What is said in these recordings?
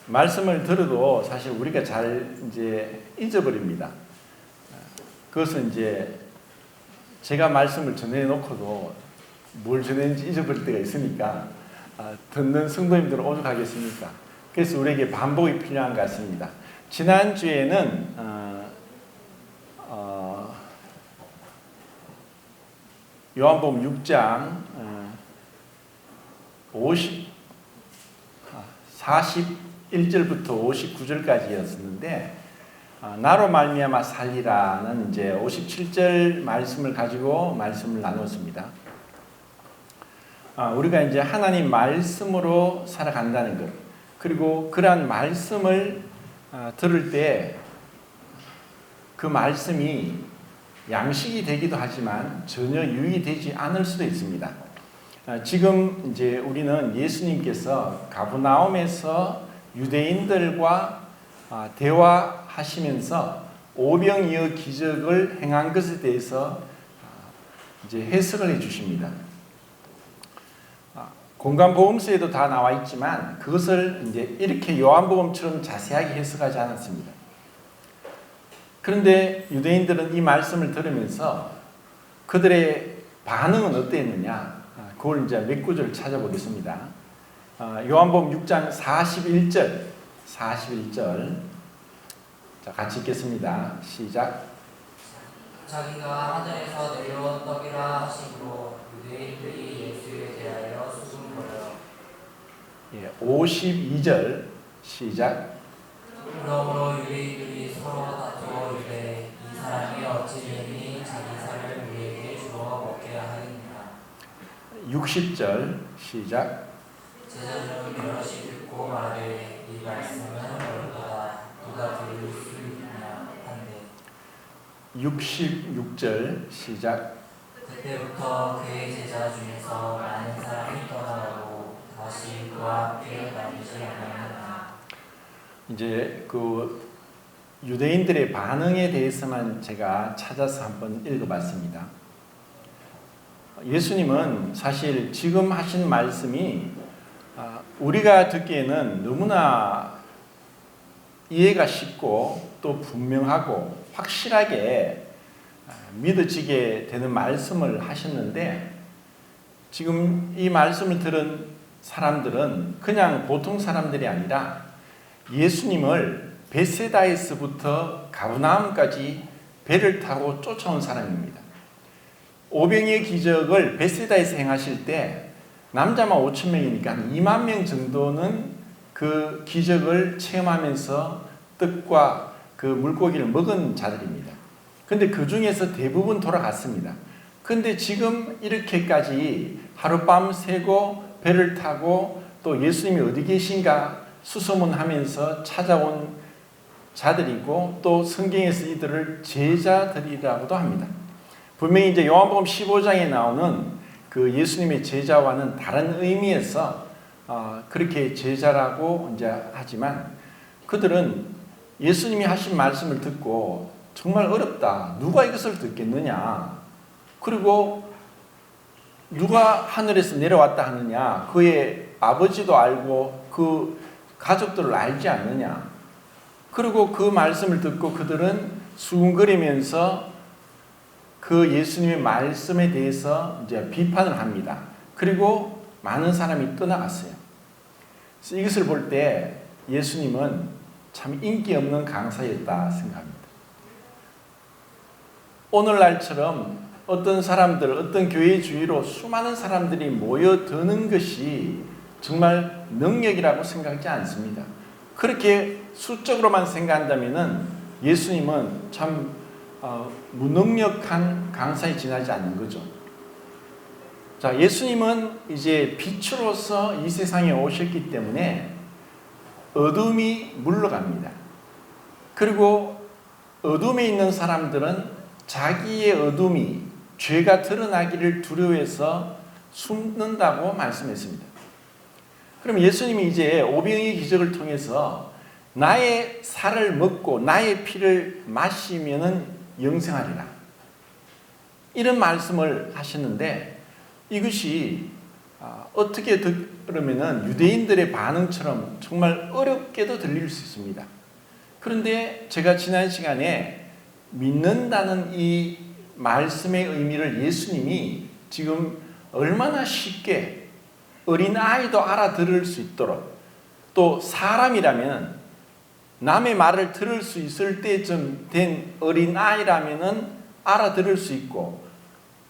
말씀을 들어도 사실 우리가 잘 이제 잊어버립니다. 그것은 이제 제가 말씀을 전해놓고도 뭘 전했는지 잊어버릴 때가 있으니까 듣는 성도님들은 오죽하겠습니까? 그래서 우리에게 반복이 필요한 것 같습니다. 지난주에는 요한복음 6장 41절부터 59절까지였었는데 나로 말미암아 살리라는 이제 57절 말씀을 가지고 말씀을 나눴습니다. 우리가 이제 하나님 말씀으로 살아간다는 것, 그리고 그러한 말씀을 들을 때 그 말씀이 양식이 되기도 하지만 전혀 유익이 되지 않을 수도 있습니다. 지금 이제 우리는 예수님께서 가버나움에서 유대인들과 대화하시면서 오병이어 기적을 행한 것에 대해서 이제 해석을 해 주십니다. 공간복음서에도 다 나와 있지만 그것을 이제 이렇게 요한복음처럼 자세하게 해석하지 않았습니다. 그런데 유대인들은 이 말씀을 들으면서 그들의 반응은 어땠느냐? 그걸 이제 몇 구절을 찾아보겠습니다. 요한복음 6장 41절. 자, 같이 읽겠습니다. 시작. 자기가 하늘에서 내려온 떡이라 하심으로 유대인들이 예수에 대하여 수군거려. 52절 시작. 그러므로 유대인들이 서로 다투어 이르되 이 사람이 어찌 능히 자기 살을 우리에게 주어 먹게 하느니라. 60절 시작. 제자들은 여럿이 듣고 말하되 이 말씀은 옳도다 누가 들을 수 있느냐 한데 66절 시작. 그때부터 그의 제자 중에서 많은 사람이 떠나가고 다시 그와 함께 남지 않았느니라. 이제 그 유대인들의 반응에 대해서만 제가 찾아서 한번 읽어봤습니다. 예수님은 사실 지금 하신 말씀이 우리가 듣기에는 너무나 이해가 쉽고 또 분명하고 확실하게 믿어지게 되는 말씀을 하셨는데, 지금 이 말씀을 들은 사람들은 그냥 보통 사람들이 아니라 예수님을 벳세다에서부터 가버나움까지 배를 타고 쫓아온 사람입니다. 오병이의 기적을 벳세다에서 행하실 때 남자만 5천 명이니까 한 2만 명 정도는 그 기적을 체험하면서 떡과 그 물고기를 먹은 자들입니다. 그런데 그 중에서 대부분 돌아갔습니다. 그런데 지금 이렇게까지 하룻밤 새고 배를 타고 또 예수님이 어디 계신가 수소문하면서 찾아온 자들이고, 또 성경에서 이들을 제자들이라고도 합니다. 분명히 이제 요한복음 15장에 나오는 그 예수님의 제자와는 다른 의미에서 그렇게 제자라고 이제 하지만, 그들은 예수님이 하신 말씀을 듣고 정말 어렵다, 누가 이것을 듣겠느냐, 그리고 누가 하늘에서 내려왔다 하느냐, 그의 아버지도 알고 그 가족들을 알지 않느냐. 그리고 그 말씀을 듣고 그들은 수군거리면서 그 예수님의 말씀에 대해서 이제 비판을 합니다. 그리고 많은 사람이 떠나갔어요. 그래서 이것을 볼 때 예수님은 참 인기 없는 강사였다 생각합니다. 오늘날처럼 어떤 사람들, 어떤 교회 주위로 수많은 사람들이 모여드는 것이 정말 능력이라고 생각하지 않습니다. 그렇게 수적으로만 생각한다면 예수님은 참 무능력한 강사에 지나지 않는 거죠. 자, 예수님은 이제 빛으로서 이 세상에 오셨기 때문에 어둠이 물러갑니다. 그리고 어둠에 있는 사람들은 자기의 어둠이, 죄가 드러나기를 두려워해서 숨는다고 말씀했습니다. 그럼 예수님이 이제 오병이의 기적을 통해서 나의 살을 먹고 나의 피를 마시면은 영생하리라, 이런 말씀을 하셨는데, 이것이 어떻게 들으면은 유대인들의 반응처럼 정말 어렵게도 들릴 수 있습니다. 그런데 제가 지난 시간에 믿는다는 이 말씀의 의미를 예수님이 지금 얼마나 쉽게 어린아이도 알아들을 수 있도록, 또 사람이라면 남의 말을 들을 수 있을 때쯤 된 어린아이라면 알아들을 수 있고,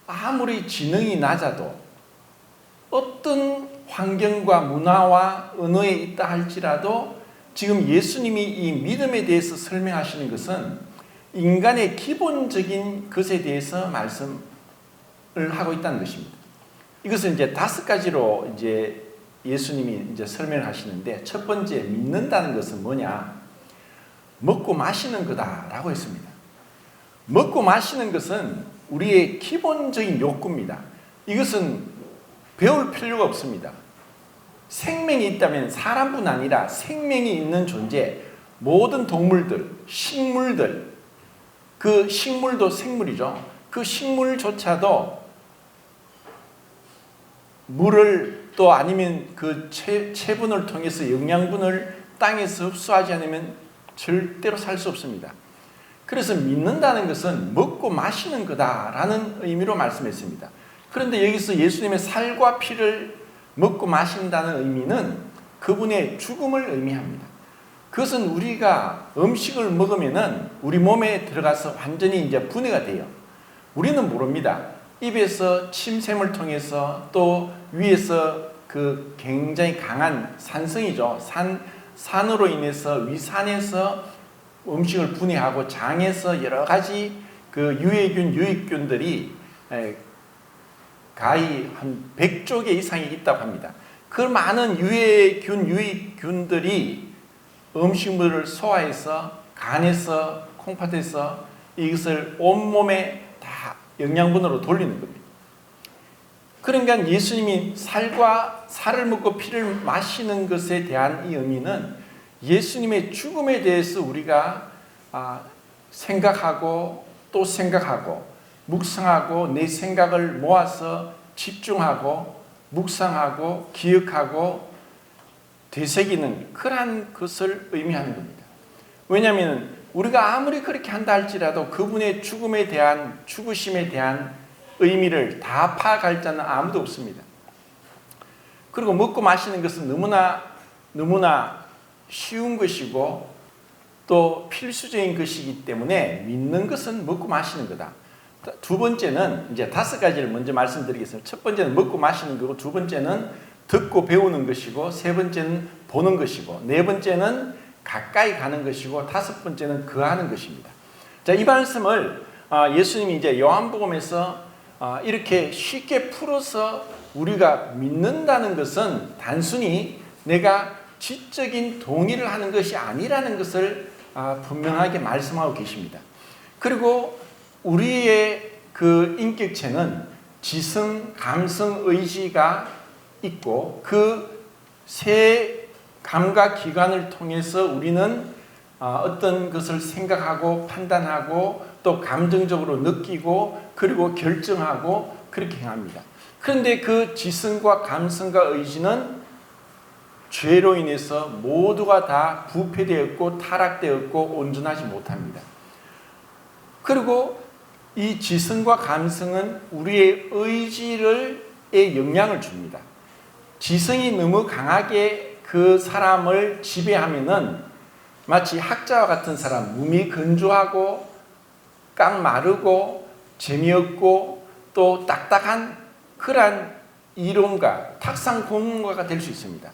아무리 지능이 낮아도 어떤 환경과 문화와 언어에 있다 할지라도 지금 예수님이 이 믿음에 대해서 설명하시는 것은 인간의 기본적인 것에 대해서 말씀을 하고 있다는 것입니다. 이것은 이제 5가지로 이제 예수님이 이제 설명을 하시는데, 첫 번째, 믿는다는 것은 뭐냐? 먹고 마시는 거다라고 했습니다. 먹고 마시는 것은 우리의 기본적인 욕구입니다. 이것은 배울 필요가 없습니다. 생명이 있다면 사람뿐 아니라 생명이 있는 존재, 모든 동물들, 식물들, 그 식물도 생물이죠. 그 식물조차도 물을 또 아니면 그 체분을 통해서 영양분을 땅에서 흡수하지 않으면 절대로 살 수 없습니다. 그래서 믿는다는 것은 먹고 마시는 거다라는 의미로 말씀했습니다. 그런데 여기서 예수님의 살과 피를 먹고 마신다는 의미는 그분의 죽음을 의미합니다. 그것은 우리가 음식을 먹으면은 우리 몸에 들어가서 완전히 이제 분해가 돼요. 우리는 모릅니다. 입에서 침샘을 통해서 또 위에서 그 굉장히 강한 산성이죠. 산으로 인해서 위산에서 음식을 분해하고 장에서 여러 가지 그 유해균, 유익균들이 가히 한 100조 개 이상이 있다고 합니다. 그 많은 유해균, 유익균들이 음식물을 소화해서 간에서 콩팥에서 이것을 온몸에 다 영양분으로 돌리는 겁니다. 그러니까 예수님이 살을 먹고 피를 마시는 것에 대한 이 의미는 예수님의 죽음에 대해서 우리가 생각하고 또 생각하고 묵상하고 내 생각을 모아서 집중하고 묵상하고 기억하고 되새기는 그러한 것을 의미하는 겁니다. 왜냐하면 우리가 아무리 그렇게 한다 할지라도 그분의 죽음에 대한, 죽으심에 대한 의미를 다 파악할 자는 아무도 없습니다. 그리고 먹고 마시는 것은 너무나 쉬운 것이고 또 필수적인 것이기 때문에 믿는 것은 먹고 마시는 거다. 두 번째는 이제 5가지를 먼저 말씀드리겠습니다. 첫 번째는 먹고 마시는 거고, 두 번째는 듣고 배우는 것이고, 세 번째는 보는 것이고, 네 번째는 가까이 가는 것이고, 5번째는 거하는 것입니다. 자, 이 말씀을 예수님이 이제 요한복음에서 이렇게 쉽게 풀어서 우리가 믿는다는 것은 단순히 내가 지적인 동의를 하는 것이 아니라는 것을 분명하게 말씀하고 계십니다. 그리고 우리의 그 인격체는 지성, 감성, 의지가 있고 그 세 감각 기관을 통해서 우리는 어떤 것을 생각하고 판단하고 또 감정적으로 느끼고 그리고 결정하고 그렇게 행합니다. 그런데 그 지성과 감성과 의지는 죄로 인해서 모두가 다 부패되었고 타락되었고 온전하지 못합니다. 그리고 이 지성과 감성은 우리의 의지에 영향을 줍니다. 지성이 너무 강하게 그 사람을 지배하면은 마치 학자와 같은 사람, 몸이 건조하고 깡마르고 재미없고 또 딱딱한 그러한 이론가, 탁상 공문가가 될 수 있습니다.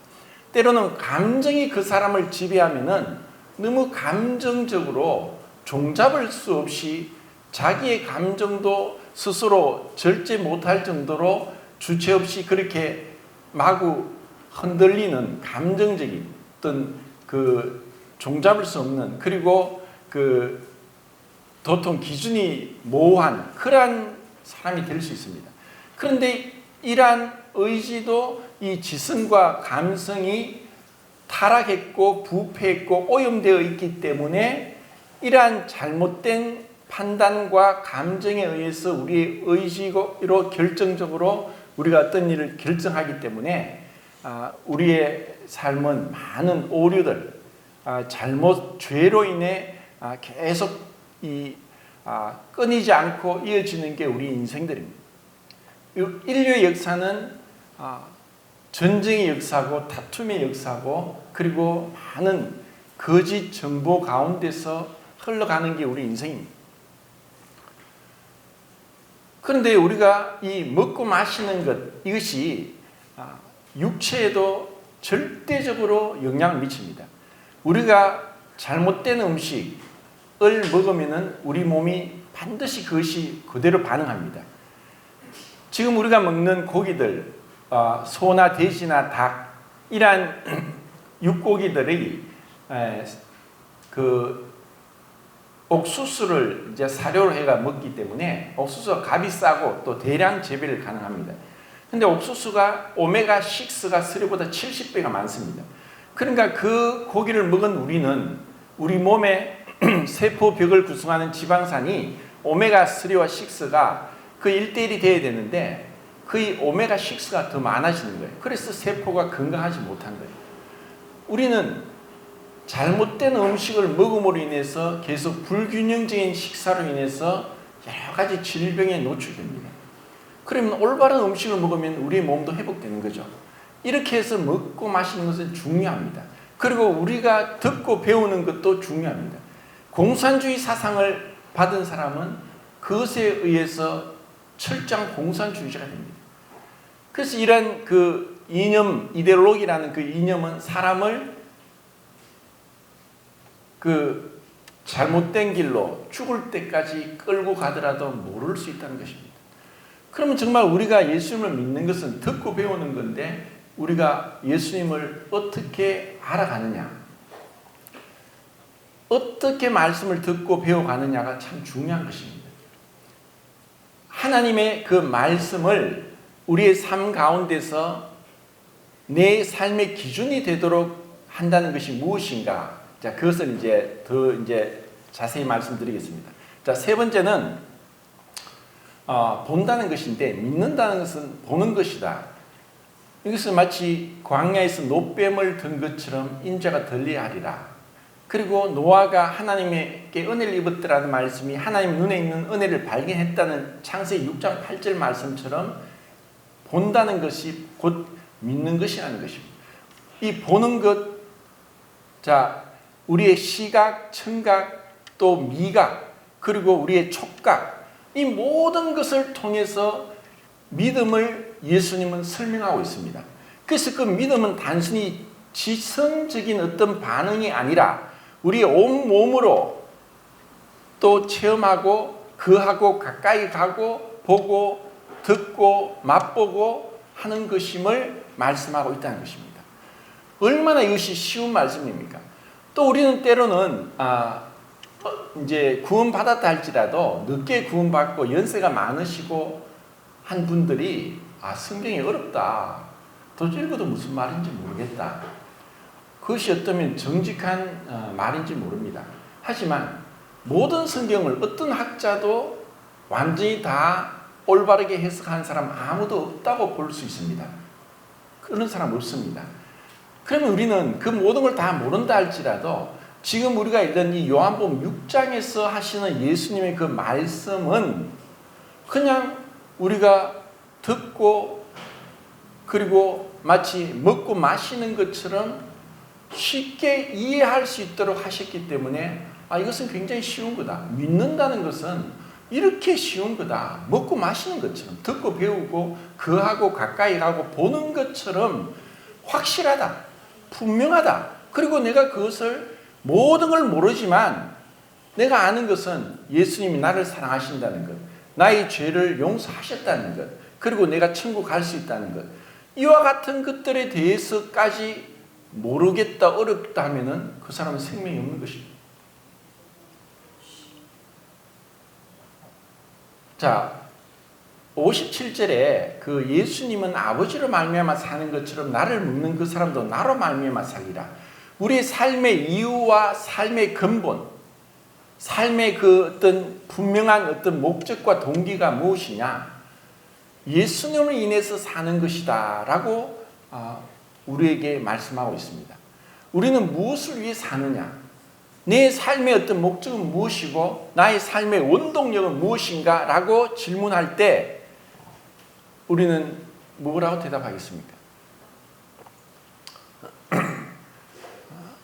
때로는 감정이 그 사람을 지배하면은 너무 감정적으로 종잡을 수 없이 자기의 감정도 스스로 절제 못할 정도로 주체 없이 그렇게 마구 흔들리는 감정적인 어떤 그 종잡을 수 없는, 그리고 그 도통 기준이 모호한 그러한 사람이 될 수 있습니다. 그런데 이러한 의지도 이 지성과 감성이 타락했고 부패했고 오염되어 있기 때문에 이러한 잘못된 판단과 감정에 의해서 우리의 의지로 결정적으로 우리가 어떤 일을 결정하기 때문에 우리의 삶은 많은 오류들, 잘못 죄로 인해 계속 끊이지 않고 이어지는 게 우리 인생들입니다. 인류의 역사는 전쟁의 역사고 다툼의 역사고 그리고 많은 거짓 정보 가운데서 흘러가는 게 우리 인생입니다. 그런데 우리가 이 먹고 마시는 것 이것이 육체에도 절대적으로 영향을 미칩니다. 우리가 잘못된 음식을 먹으면 우리 몸이 반드시 그것이 그대로 반응합니다. 지금 우리가 먹는 고기들, 소나 돼지나 닭 이러한 육고기들이 그 옥수수를 이제 사료로 해가 먹기 때문에 옥수수가 값이 싸고 또 대량 재배를 가능합니다. 근데 옥수수가 오메가6가 사료보다 70배가 많습니다. 그러니까 그 고기를 먹은 우리는 우리 몸의 세포벽을 구성하는 지방산이 오메가3와 6가 그 1대1이 돼야 되는데 거의 오메가6가 더 많아지는 거예요. 그래서 세포가 건강하지 못한 거예요. 우리는 잘못된 음식을 먹음으로 인해서 계속 불균형적인 식사로 인해서 여러 가지 질병에 노출됩니다. 그러면 올바른 음식을 먹으면 우리의 몸도 회복되는 거죠. 이렇게 해서 먹고 마시는 것은 중요합니다. 그리고 우리가 듣고 배우는 것도 중요합니다. 공산주의 사상을 받은 사람은 그것에 의해서 철저한 공산주의자가 됩니다. 그래서 이런 그 이념, 이데올로기라는 그 이념은 사람을 그 잘못된 길로 죽을 때까지 끌고 가더라도 모를 수 있다는 것입니다. 그러면 정말 우리가 예수님을 믿는 것은 듣고 배우는 건데 우리가 예수님을 어떻게 알아가느냐, 어떻게 말씀을 듣고 배워가느냐가 참 중요한 것입니다. 하나님의 그 말씀을 우리의 삶 가운데서 내 삶의 기준이 되도록 한다는 것이 무엇인가? 자, 그것을 더 자세히 말씀드리겠습니다. 자, 세 번째는 본다는 것인데 믿는다는 것은 보는 것이다. 이것은 마치 광야에서 노뱀을 든 것처럼 인자가 덜리하리라. 그리고 노아가 하나님에게 은혜를 입었더라는 말씀이 하나님 눈에 있는 은혜를 발견했다는 창세기 6장 8절 말씀처럼 본다는 것이 곧 믿는 것이라는 것입니다. 이 보는 것, 자, 우리의 시각, 청각, 또 미각, 그리고 우리의 촉각, 이 모든 것을 통해서 믿음을 예수님은 설명하고 있습니다. 그래서 그 믿음은 단순히 지성적인 어떤 반응이 아니라 우리의 온몸으로 또 체험하고 거하고 가까이 가고 보고 듣고 맛보고 하는 것임을 말씀하고 있다는 것입니다. 얼마나 이것이 쉬운 말씀입니까? 또 우리는 때로는 이제 구원받았다 할지라도 늦게 구원받고 연세가 많으시고 한 분들이 성경이 어렵다. 도저히 읽어도 무슨 말인지 모르겠다. 그것이 어쩌면 정직한 말인지 모릅니다. 하지만 모든 성경을 어떤 학자도 완전히 다 올바르게 해석한 사람 아무도 없다고 볼 수 있습니다. 그런 사람 없습니다. 그러면 우리는 그 모든 걸 다 모른다 할지라도 지금 우리가 읽은 이 요한복음 6장에서 하시는 예수님의 그 말씀은 그냥 우리가 듣고 그리고 마치 먹고 마시는 것처럼 쉽게 이해할 수 있도록 하셨기 때문에 이것은 굉장히 쉬운 거다. 믿는다는 것은 이렇게 쉬운 거다. 먹고 마시는 것처럼 듣고 배우고 거하고 가까이 가고 보는 것처럼 확실하다. 분명하다. 그리고 내가 그것을 모든 걸 모르지만 내가 아는 것은 예수님이 나를 사랑하신다는 것, 나의 죄를 용서하셨다는 것, 그리고 내가 천국 갈 수 있다는 것, 이와 같은 것들에 대해서까지 모르겠다, 어렵다 하면은 그 사람은 생명이 없는 것입니다. 자, 57절에 그 예수님은 아버지로 말미암아 사는 것처럼 나를 먹는 그 사람도 나로 말미암아 살리라. 우리의 삶의 이유와 삶의 근본, 삶의 그 어떤 분명한 어떤 목적과 동기가 무엇이냐? 예수님을 인해서 사는 것이다 라고 우리에게 말씀하고 있습니다. 우리는 무엇을 위해 사느냐? 내 삶의 어떤 목적은 무엇이고 나의 삶의 원동력은 무엇인가? 라고 질문할 때 우리는 뭐라고 대답하겠습니까?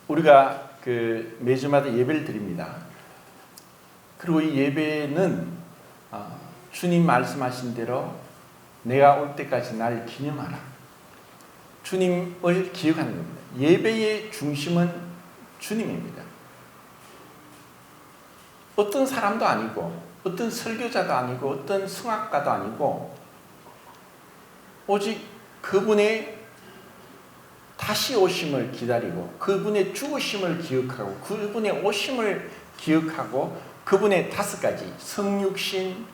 우리가 매주마다 예배를 드립니다. 그리고 이 예배는 주님 말씀하신 대로 내가 올 때까지 나를 기념하라. 주님을 기억하는 겁니다. 예배의 중심은 주님입니다. 어떤 사람도 아니고 어떤 설교자도 아니고 어떤 성악가도 아니고 오직 그분의 다시 오심을 기다리고 그분의 죽으심을 기억하고 그분의 오심을 기억하고 그분의 5가지 성육신,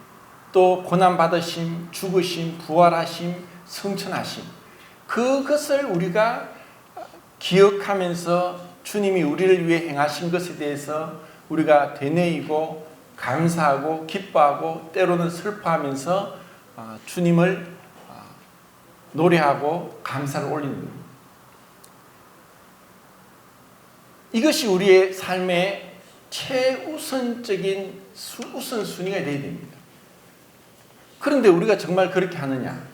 또 고난받으심, 죽으심, 부활하심, 성천하심, 그것을 우리가 기억하면서 주님이 우리를 위해 행하신 것에 대해서 우리가 되뇌이고 감사하고 기뻐하고 때로는 슬퍼하면서 주님을 노래하고 감사를 올리는 겁니다. 이것이 우리의 삶의 최우선적인 우선순위가 되어야 됩니다. 그런데 우리가 정말 그렇게 하느냐?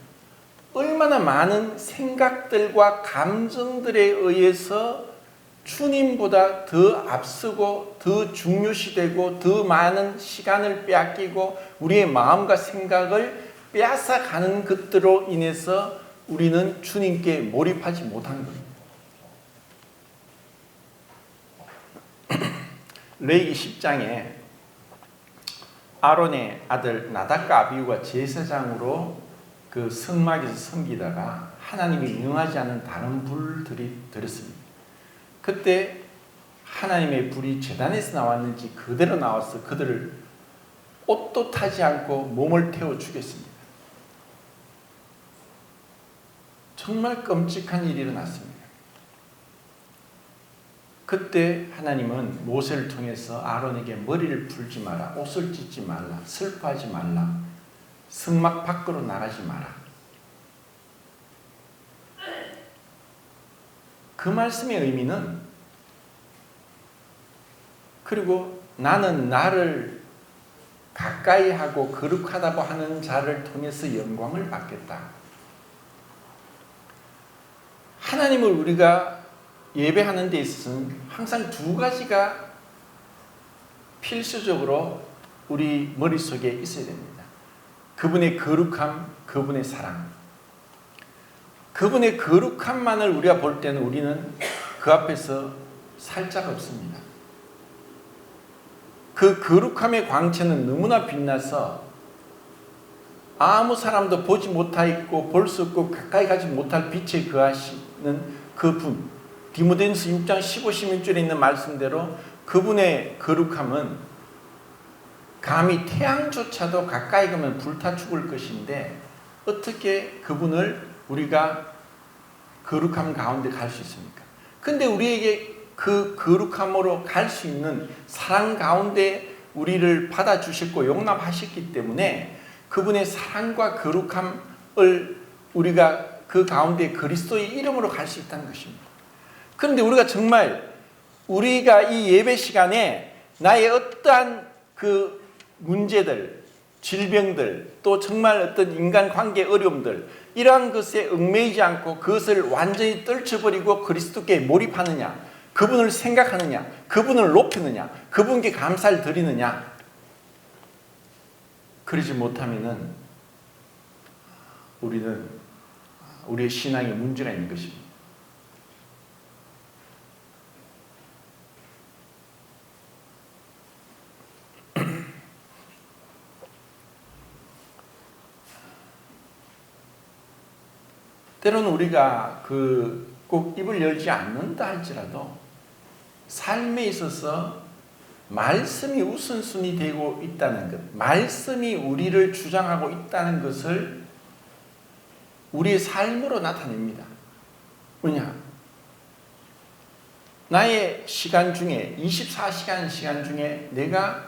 얼마나 많은 생각들과 감정들에 의해서 주님보다 더 앞서고 더 중요시되고 더 많은 시간을 빼앗기고 우리의 마음과 생각을 빼앗아가는 것들로 인해서 우리는 주님께 몰입하지 못하는 겁니다. 레위기 10장에 아론의 아들 나답과 아비후가 제사장으로 그 성막에서 섬기다가 하나님이 명하지 않은 다른 불들이 들었습니다. 그때 하나님의 불이 제단에서 나왔는지 그대로 나와서 그들을 옷도 타지 않고 몸을 태워 죽였습니다. 정말 끔찍한 일이 일어났습니다. 그때 하나님은 모세를 통해서 아론에게 머리를 풀지 마라, 옷을 찢지 말라, 슬퍼하지 말라, 성막 밖으로 나가지 마라. 그 말씀의 의미는 그리고 나는 나를 가까이 하고 거룩하다고 하는 자를 통해서 영광을 받겠다. 하나님을 우리가 예배하는 데 있어서는 항상 2가지가 필수적으로 우리 머릿속에 있어야 됩니다. 그분의 거룩함, 그분의 사랑. 그분의 거룩함만을 우리가 볼 때는 우리는 그 앞에서 살 자가 없습니다. 그 거룩함의 광채는 너무나 빛나서 아무 사람도 보지 못하고 볼 수 없고 가까이 가지 못할 빛에 거하시는 그분, 디모데전서 6장 15, 16절에 있는 말씀대로 그분의 거룩함은 감히 태양조차도 가까이 가면 불타 죽을 것인데 어떻게 그분을 우리가 거룩함 가운데 갈 수 있습니까? 근데 우리에게 그 거룩함으로 갈 수 있는 사랑 가운데 우리를 받아주셨고 용납하셨기 때문에 그분의 사랑과 거룩함을 우리가 그 가운데 그리스도의 이름으로 갈 수 있다는 것입니다. 그런데 우리가 정말 우리가 이 예배 시간에 나의 어떠한 그 문제들, 질병들, 또 정말 어떤 인간관계 어려움들, 이러한 것에 얽매이지 않고 그것을 완전히 떨쳐버리고 그리스도께 몰입하느냐, 그분을 생각하느냐, 그분을 높이느냐, 그분께 감사를 드리느냐, 그러지 못하면은 우리는 우리의 신앙에 문제가 있는 것입니다. 때로는 우리가 꼭 입을 열지 않는다 할지라도 삶에 있어서 말씀이 우선순위 되고 있다는 것, 말씀이 우리를 주장하고 있다는 것을 우리의 삶으로 나타냅니다. 왜냐? 나의 시간 중에 24시간 시간 중에 내가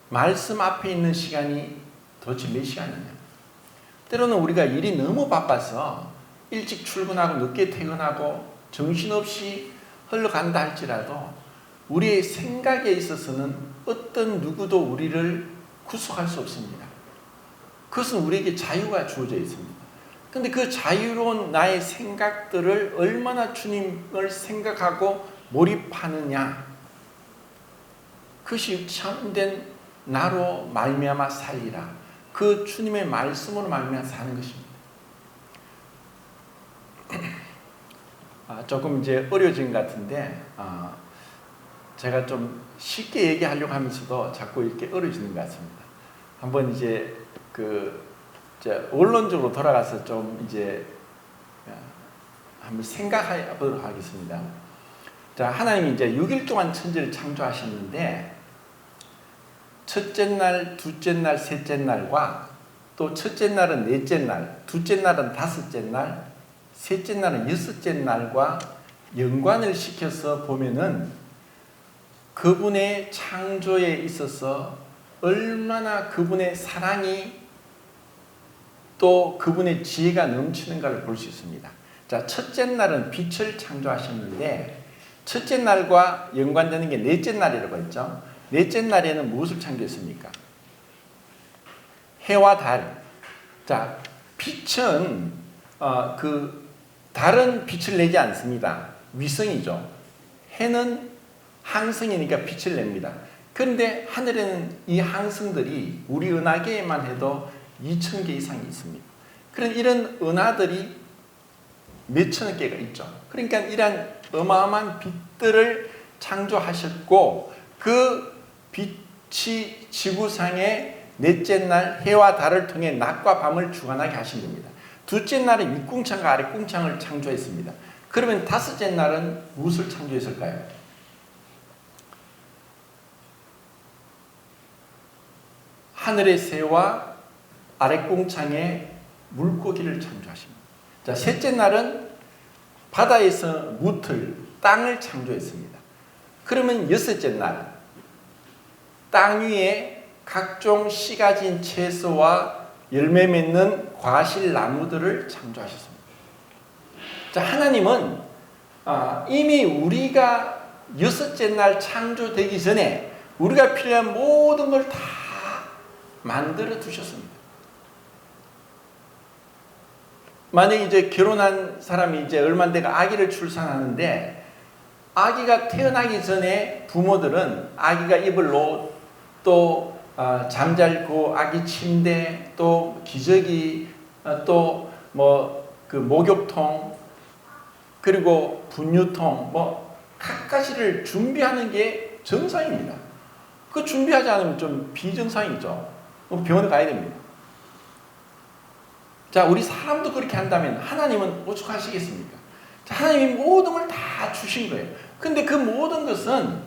말씀 앞에 있는 시간이 도대체 몇 시간이냐? 때로는 우리가 일이 너무 바빠서 일찍 출근하고 늦게 퇴근하고 정신없이 흘러간다 할지라도 우리의 생각에 있어서는 어떤 누구도 우리를 구속할 수 없습니다. 그것은 우리에게 자유가 주어져 있습니다. 그런데 그 자유로운 나의 생각들을 얼마나 주님을 생각하고 몰입하느냐, 그것이 참된 나로 말미암아 살리라, 그 주님의 말씀으로 말미암아 사는 것입니다. 조금 이제 어려진 것 같은데 제가 좀 쉽게 얘기하려고 하면서도 자꾸 이렇게 어려지는 것 같습니다. 한번 이제 원론적으로 돌아가서 좀 이제 한번 생각해 보도록 하겠습니다. 자, 하나님이 이제 6일 동안 천지를 창조하셨는데 첫째 날, 둘째 날, 셋째 날과 또 첫째 날은 넷째 날, 둘째 날은 다섯째 날, 셋째 날은 여섯째 날과 연관을 시켜서 보면은 그분의 창조에 있어서 얼마나 그분의 사랑이 또 그분의 지혜가 넘치는가를 볼 수 있습니다. 자, 첫째 날은 빛을 창조하셨는데 첫째 날과 연관되는 게 넷째 날이라고 했죠. 넷째 날에는 무엇을 창조했습니까? 해와 달. 자, 빛은 달은 빛을 내지 않습니다. 위성이죠. 해는 항성이니까 빛을 냅니다. 그런데 하늘에는 이 항성들이 우리 은하계에만 해도 2,000개 이상이 있습니다. 그런 이런 은하들이 몇천 개가 있죠. 그러니까 이런 어마어마한 빛들을 창조하셨고 그 빛이 지구상의 넷째 날 해와 달을 통해 낮과 밤을 주관하게 하신 겁니다. 둘째 날은 윗궁창과 아랫궁창을 창조했습니다. 그러면 다섯째 날은 무엇을 창조했을까요? 하늘의 새와 아랫궁창에 물고기를 창조하십니다. 자, 셋째 날은 바다에서 무틀, 땅을 창조했습니다. 그러면 여섯째 날, 땅 위에 각종 씨 가진 채소와 열매 맺는 과실 나무들을 창조하셨습니다. 자, 하나님은 이미 우리가 여섯째 날 창조되기 전에 우리가 필요한 모든 걸 다 만들어 두셨습니다. 만약에 이제 결혼한 사람이 이제 얼마 안 돼가 아기를 출산하는데 아기가 태어나기 전에 부모들은 아기가 입을 옷, 또 잠잘 그 아기 침대, 또 기저귀, 또 그 목욕통, 그리고 분유통, 각가지를 준비하는 게 정상입니다. 그 준비하지 않으면 좀 비정상이죠. 병원에 가야 됩니다. 자, 우리 사람도 그렇게 한다면 하나님은 오죽하시겠습니까? 자, 하나님이 모든 걸 다 주신 거예요. 근데 그 모든 것은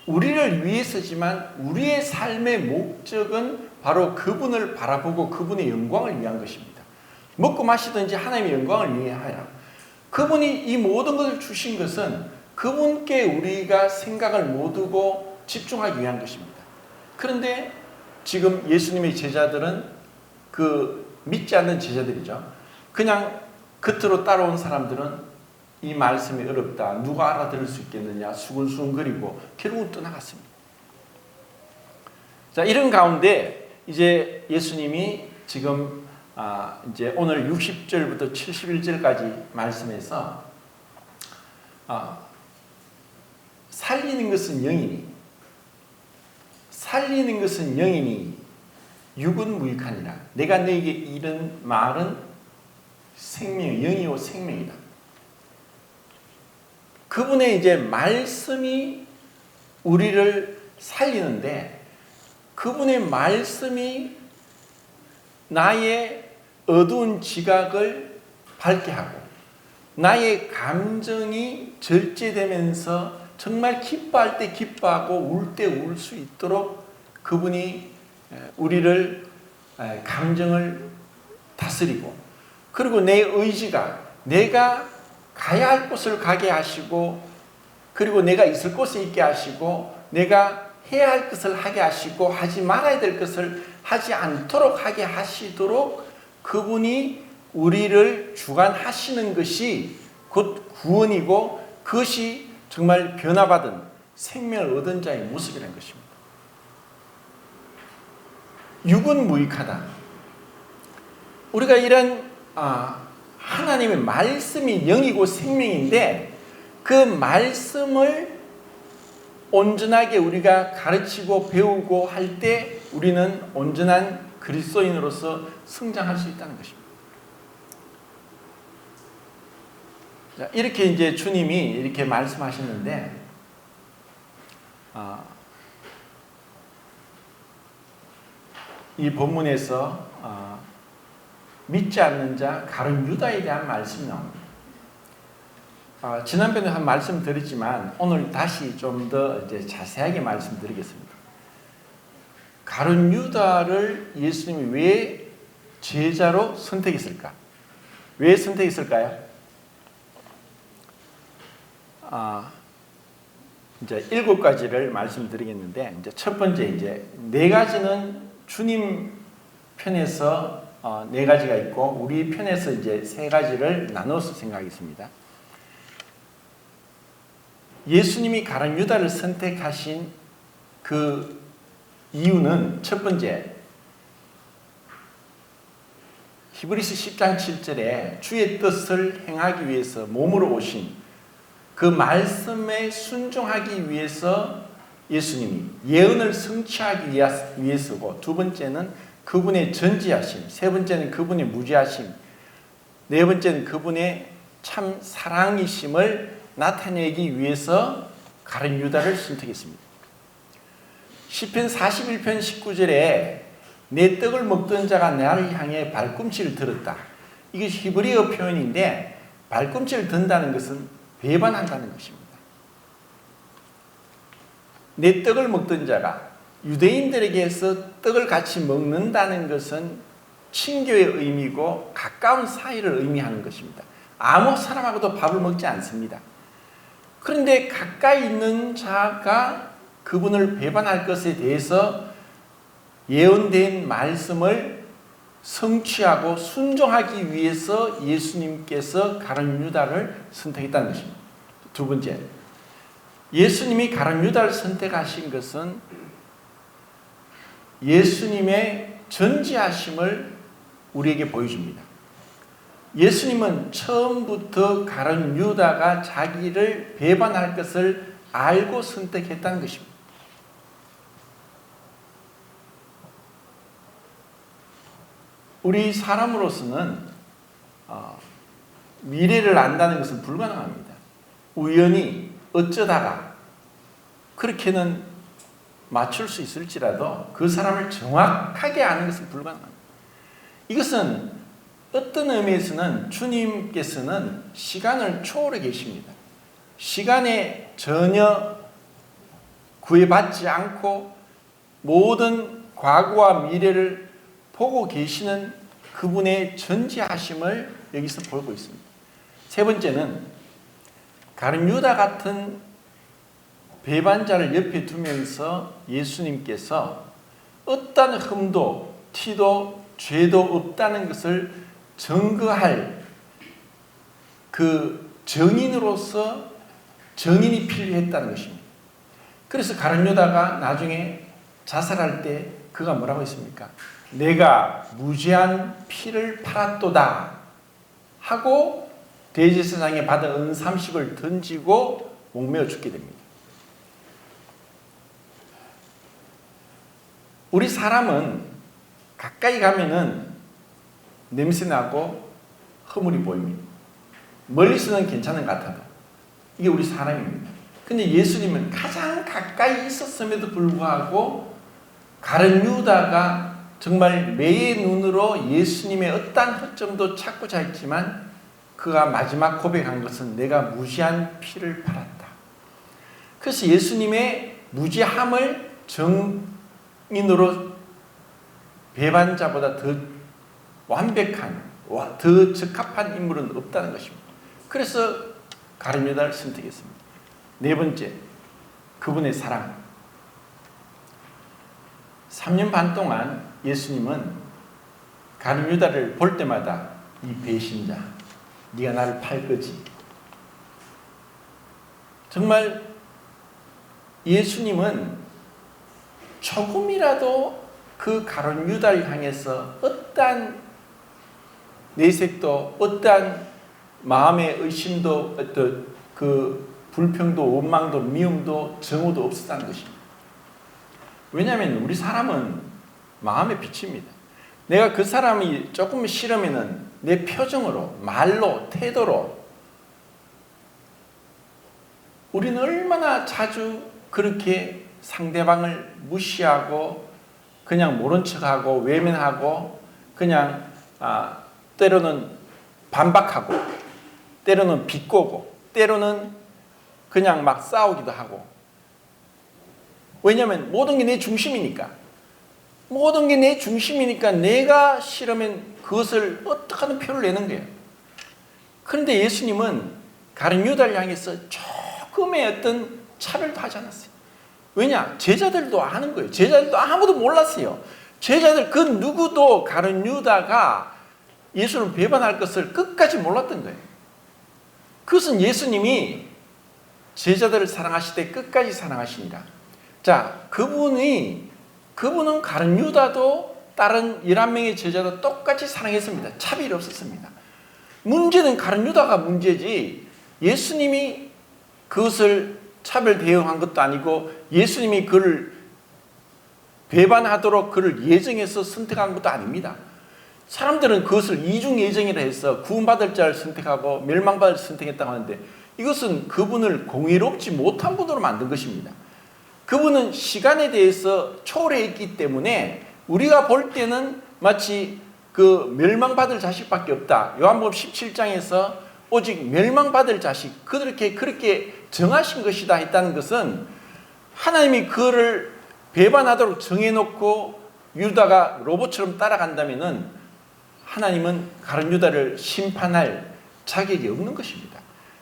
우리를 위해서지만 우리의 삶의 목적은 바로 그분을 바라보고 그분의 영광을 위한 것입니다. 먹고 마시든지 하나님의 영광을 위하여. 그분이 이 모든 것을 주신 것은 그분께 우리가 생각을 모두고 집중하기 위한 것입니다. 그런데 지금 예수님의 제자들은 믿지 않는 제자들이죠. 그냥 겉으로 따라온 사람들은 이 말씀이 어렵다, 누가 알아들을 수 있겠느냐 수근수근거리고 결국은 떠나갔습니다. 자, 이런 가운데 이제 예수님이 지금 이제 오늘 60절부터 71절까지 말씀에서 살리는 것은 영이니 육은 무익하니라. 내가 너에게 이른 말은 생명, 영이요 생명이다. 그분의 이제 말씀이 우리를 살리는데 그분의 말씀이 나의 어두운 지각을 밝게 하고 나의 감정이 절제되면서 정말 기뻐할 때 기뻐하고 울 때 울 수 있도록 그분이 우리를 감정을 다스리고 그리고 내 의지가 내가 가야 할 곳을 가게 하시고 그리고 내가 있을 곳에 있게 하시고 내가 해야 할 것을 하게 하시고 하지 말아야 될 것을 하지 않도록 하게 하시도록 그분이 우리를 주관하시는 것이 곧 구원이고 그것이 정말 변화받은 생명을 얻은 자의 모습이라는 것입니다. 육은 무익하다. 우리가 이런 하나님의 말씀이 영이고 생명인데 그 말씀을 온전하게 우리가 가르치고 배우고 할 때 우리는 온전한 그리스도인으로서 성장할 수 있다는 것입니다. 자, 이렇게 이제 주님이 이렇게 말씀하셨는데 이 본문에서 믿지 않는 자 가룟 유다에 대한 말씀이 나옵니다. 지난번에 한 말씀 드렸지만 오늘 다시 좀 더 이제 자세하게 말씀드리겠습니다. 가룟 유다를 예수님이 왜 제자로 선택했을까? 왜 선택했을까요? 이제 7가지를 말씀드리겠는데 이제 첫 번째 이제 4가지는 주님 편에서 4가지가 있고 우리 편에서 이제 3가지를 나눠서 생각하겠습니다. 예수님이 가룟 유다를 선택하신 그 이유는 첫 번째 히브리서 10장 7절에 주의 뜻을 행하기 위해서 몸으로 오신 그 말씀에 순종하기 위해서 예수님이 예언을 성취하기 위해서고 두 번째는 그분의 전지하심, 세 번째는 그분의 무지하심, 네 번째는 그분의 참 사랑이심을 나타내기 위해서 가룟 유다를 선택했습니다. 시편 41편 19절에 내 떡을 먹던 자가 나를 향해 발꿈치를 들었다. 이게 히브리어 표현인데 발꿈치를 든다는 것은 배반한다는 것입니다. 내 떡을 먹던 자가 유대인들에게서 떡을 같이 먹는다는 것은 친교의 의미고 가까운 사이를 의미하는 것입니다. 아무 사람하고도 밥을 먹지 않습니다. 그런데 가까이 있는 자가 그분을 배반할 것에 대해서 예언된 말씀을 성취하고 순종하기 위해서 예수님께서 가룟 유다를 선택했다는 것입니다. 두 번째, 예수님이 가룟 유다를 선택하신 것은 예수님의 전지하심을 우리에게 보여줍니다. 예수님은 처음부터 가룟 유다가 자기를 배반할 것을 알고 선택했다는 것입니다. 우리 사람으로서는 미래를 안다는 것은 불가능합니다. 우연히 어쩌다가 그렇게는 맞출 수 있을지라도 그 사람을 정확하게 아는 것은 불가능합니다. 이것은 어떤 의미에서는 주님께서는 시간을 초월해 계십니다. 시간에 전혀 구애받지 않고 모든 과거와 미래를 보고 계시는 그분의 전지하심을 여기서 보고 있습니다. 세 번째는 가룟 유다 같은 배반자를 옆에 두면서 예수님께서 어떤 흠도 티도 죄도 없다는 것을 증거할 그 증인으로서 증인이 필요했다는 것입니다. 그래서 가룟 유다가 나중에 자살할 때 그가 뭐라고 했습니까? 내가 무죄한 피를 팔았도다 하고 대제사장에 받은 은 30을 던지고 목매어 죽게 됩니다. 우리 사람은 가까이 가면은 냄새나고 허물이 보입니다. 멀리서는 괜찮은 것 같아도 이게 우리 사람입니다. 근데 예수님은 가장 가까이 있었음에도 불구하고 가룟 유다가 정말 매의 눈으로 예수님의 어떠한 허점도 찾고자 했지만 그가 마지막 고백한 것은 내가 무지한 피를 팔았다. 그래서 예수님의 무지함을 정인으로 배반자보다 더 완벽한, 더 적합한 인물은 없다는 것입니다. 그래서 가룟 유다를 선택했습니다. 네 번째, 그분의 사랑. 3년 반 동안 예수님은 가룟 유다를 볼 때마다 이 배신자, 네가 나를 팔 거지. 정말 예수님은 조금이라도 그 가룟 유다를 향해서 어떠한 내색도, 어떠한 마음의 의심도, 어떤 그 불평도, 원망도, 미움도, 정오도 없었다는 것입니다. 왜냐하면 우리 사람은 마음의 빛입니다. 내가 그 사람이 조금 싫으면은 내 표정으로, 말로, 태도로 우리는 얼마나 자주 그렇게 상대방을 무시하고 그냥 모른 척하고 외면하고 그냥 때로는 반박하고 때로는 비꼬고 때로는 그냥 막 싸우기도 하고. 왜냐하면 모든 게 내 중심이니까. 모든 게 내 중심이니까 내가 싫으면 그것을 어떻게든 표를 내는 거예요. 그런데 예수님은 가룟 유다를 향해서 조금의 어떤 차별도 하지 않았어요. 왜냐? 제자들도 아는 거예요. 제자들도 아무도 몰랐어요. 제자들 그 누구도 가룟 유다가 예수를 배반할 것을 끝까지 몰랐던 거예요. 그것은 예수님이 제자들을 사랑하실 때 끝까지 사랑하시니라. 자, 그분은 가룟 유다도 다른 11명의 제자도 똑같이 사랑했습니다. 차별이 없었습니다. 문제는 가룟 유다가 문제지 예수님이 그것을 차별 대응한 것도 아니고 예수님이 그를 배반하도록 그를 예정해서 선택한 것도 아닙니다. 사람들은 그것을 이중 예정이라 해서 구원받을 자를 선택하고 멸망받을 자를 선택했다고 하는데 이것은 그분을 공의롭지 못한 분으로 만든 것입니다. 그분은 시간에 대해서 초월해 있기 때문에 우리가 볼 때는 마치 그 멸망받을 자식밖에 없다. 요한복음 17장에서 오직 멸망받을 자식, 그렇게 정하신 것이다 했다는 것은 하나님이 그를 배반하도록 정해놓고 유다가 로봇처럼 따라간다면은 하나님은 가룟 유다를 심판할 자격이 없는 것입니다.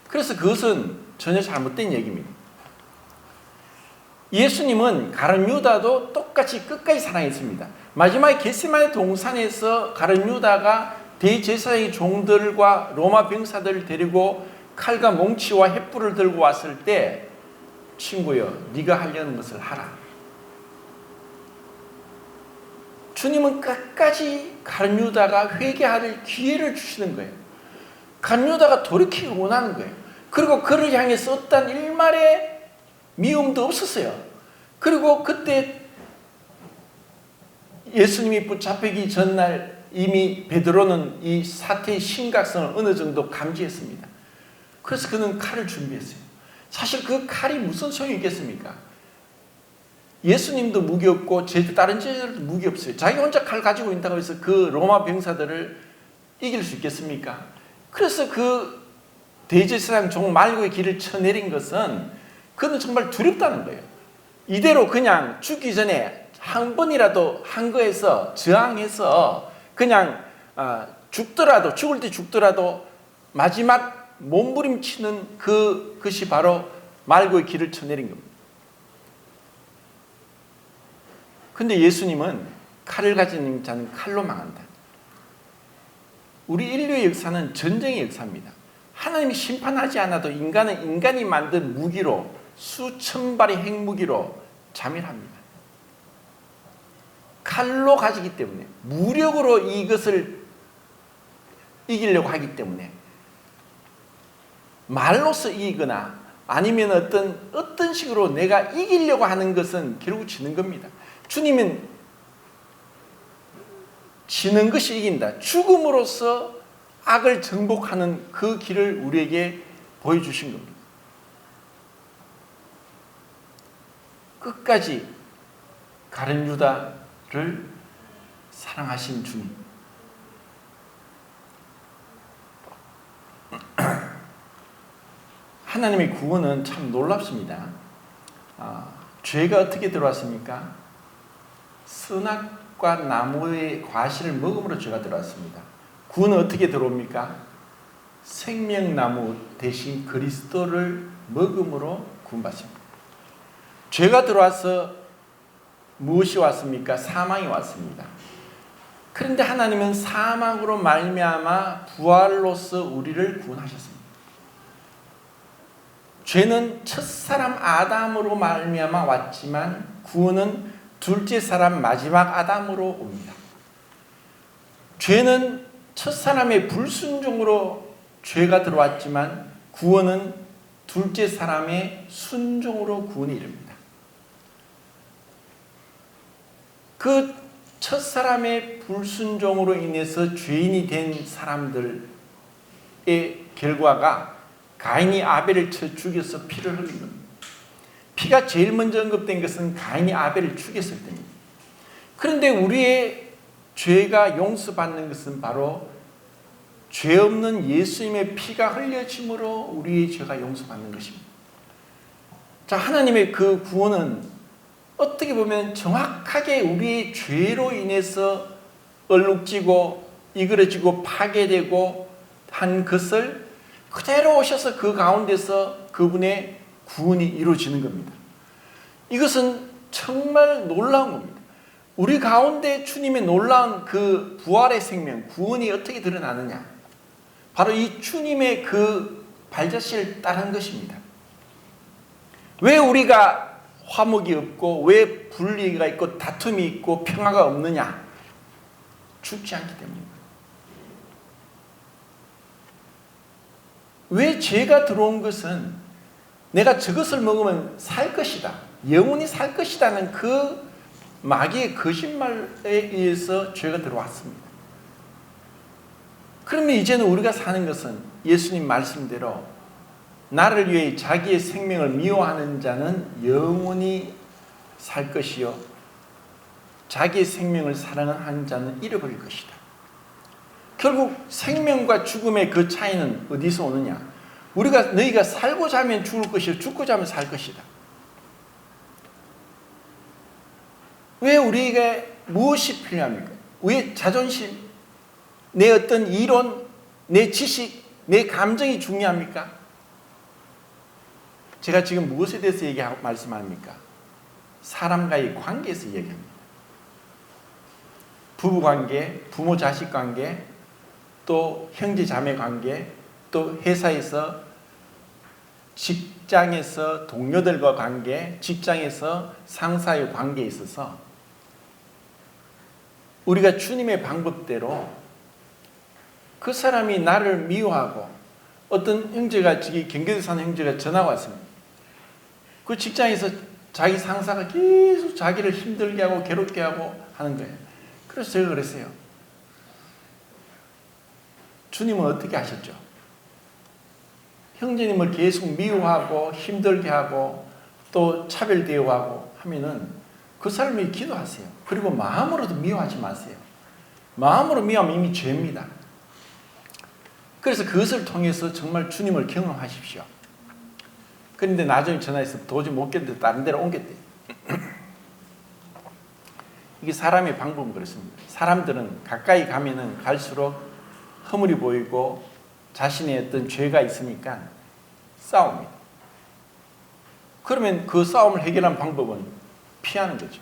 그래서 그것은 전혀 잘못된 얘기입니다. 예수님은 가룟 유다도 똑같이 끝까지 사랑했습니다. 마지막에 겟세마네 동산에서 가룟 유다가 대제사장의 종들과 로마 병사들을 데리고 칼과 몽치와 횃불을 들고 왔을 때 친구여, 네가 하려는 것을 하라. 주님은 끝까지 가룟 유다가 회개할 기회를 주시는 거예요. 가룟 유다가 돌이키기 원하는 거예요. 그리고 그를 향해서 어떤 일말의 미움도 없었어요. 그리고 그때 예수님이 붙잡히기 전날 이미 베드로는 이 사태의 심각성을 어느 정도 감지했습니다. 그래서 그는 칼을 준비했어요. 사실 그 칼이 무슨 소용이 있겠습니까? 예수님도 무기 없고 다른 제자들도 무기 없어요. 자기 혼자 칼 가지고 있다고 해서 그 로마 병사들을 이길 수 있겠습니까? 그래서 그 대제사장 종 말고의 길을 쳐내린 것은 그는 정말 두렵다는 거예요. 이대로 그냥 죽기 전에 한 번이라도 한 거에서 저항해서 그냥 죽을 때 죽더라도 마지막 몸부림치는 그것이 바로 말고의 길을 쳐내린 겁니다. 근데 예수님은 칼을 가진 자는 칼로 망한다. 우리 인류의 역사는 전쟁의 역사입니다. 하나님이 심판하지 않아도 인간은 인간이 만든 무기로 수천 발의 핵무기로 자멸합니다. 칼로 가지기 때문에 무력으로 이것을 이기려고 하기 때문에 말로서 이기거나 아니면 어떤 식으로 내가 이기려고 하는 것은 결국 지는 겁니다. 주님은 지는 것이 이긴다. 죽음으로써 악을 정복하는 그 길을 우리에게 보여주신 겁니다. 끝까지 가룟 유다를 사랑하신 주님. 하나님의 구원은 참 놀랍습니다. 죄가 어떻게 들어왔습니까? 선악과 나무의 과실을 먹음으로 죄가 들어왔습니다. 구원은 어떻게 들어옵니까? 생명나무 대신 그리스도를 먹음으로 구원받습니다. 죄가 들어와서 무엇이 왔습니까? 사망이 왔습니다. 그런데 하나님은 사망으로 말미암아 부활로서 우리를 구원하셨습니다. 죄는 첫사람 아담으로 말미암아 왔지만 구원은 둘째 사람 마지막 아담으로 옵니다. 죄는 첫사람의 불순종으로 죄가 들어왔지만 구원은 둘째 사람의 순종으로 구원이 이릅니다. 그 첫사람의 불순종으로 인해서 죄인이 된 사람들의 결과가 가인이 아벨을 쳐 죽여서 피를 흘린 겁니다. 피가 제일 먼저 언급된 것은 가인이 아벨을 죽였을 때입니다. 그런데 우리의 죄가 용서받는 것은 바로 죄 없는 예수님의 피가 흘려짐으로 우리의 죄가 용서받는 것입니다. 자, 하나님의 그 구원은 어떻게 보면 정확하게 우리의 죄로 인해서 얼룩지고 이그러지고 파괴되고 한 것을 그대로 오셔서 그 가운데서 그분의 구원이 이루어지는 겁니다. 이것은 정말 놀라운 겁니다. 우리 가운데 주님의 놀라운 그 부활의 생명, 구원이 어떻게 드러나느냐? 바로 이 주님의 그 발자취를 따른 것입니다. 왜 우리가 화목이 없고 왜 분리가 있고 다툼이 있고 평화가 없느냐? 죽지 않기 때문입니다. 왜 죄가 들어온 것은 내가 저것을 먹으면 살 것이다, 영원히 살 것이라는 그 마귀의 거짓말에 의해서 죄가 들어왔습니다. 그러면 이제는 우리가 사는 것은 예수님 말씀대로 나를 위해 자기의 생명을 미워하는 자는 영원히 살 것이요 자기의 생명을 사랑하는 자는 잃어버릴 것이다. 결국 생명과 죽음의 그 차이는 어디서 오느냐? 너희가 살고자 하면 죽을 것이요 죽고자 하면 살 것이다. 왜 우리에게 무엇이 필요합니까? 왜 자존심, 내 어떤 이론, 내 지식, 내 감정이 중요합니까? 제가 지금 무엇에 대해서 말씀합니까? 사람과의 관계에서 얘기합니다. 부부관계, 부모-자식 관계, 또 형제-자매 관계, 또 회사에서, 직장에서 동료들과 관계, 직장에서 상사의 관계에 있어서 우리가 주님의 방법대로 그 사람이 나를 미워하고 어떤 형제가, 경기도 사는 형제가 전화가 왔습니다. 그 직장에서 자기 상사가 계속 자기를 힘들게 하고 괴롭게 하고 하는 거예요. 그래서 제가 그랬어요. 주님은 어떻게 하셨죠? 형제님을 계속 미워하고 힘들게 하고 또 차별 대우하고 하면은 그 사람이 기도하세요. 그리고 마음으로도 미워하지 마세요. 마음으로 미워하면 이미 죄입니다. 그래서 그것을 통해서 정말 주님을 경험하십시오. 그런데 나중에 전화해서 도저히 못 견뎌서 다른 데로 옮겼대요. 이게 사람의 방법은 그렇습니다. 사람들은 가까이 가면은 갈수록 허물이 보이고 자신의 어떤 죄가 있으니까 싸웁니다. 그러면 그 싸움을 해결하는 방법은 피하는 거죠.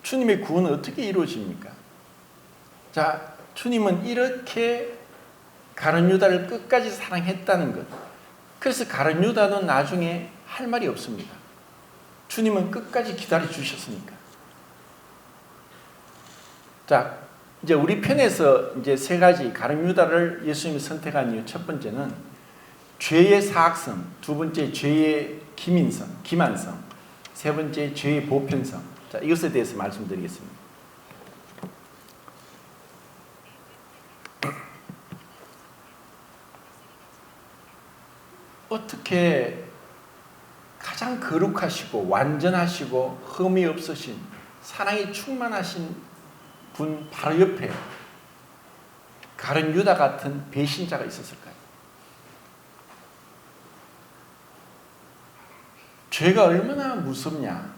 주님의 구원은 어떻게 이루어집니까? 자, 주님은 이렇게 가룟 유다를 끝까지 사랑했다는 것. 그래서 가룟 유다는 나중에 할 말이 없습니다. 주님은 끝까지 기다려 주셨으니까. 자, 이제 우리 편에서 이제 세 가지 가룟 유다를 예수님이 선택한 이유, 첫 번째는 죄의 사악성, 두 번째 죄의 기만성, 세 번째 죄의 보편성. 자, 이것에 대해서 말씀드리겠습니다. 어떻게 가장 거룩하시고 완전하시고 흠이 없으신 사랑이 충만하신 분 바로 옆에 가룟 유다 같은 배신자가 있었을까요? 죄가 얼마나 무섭냐?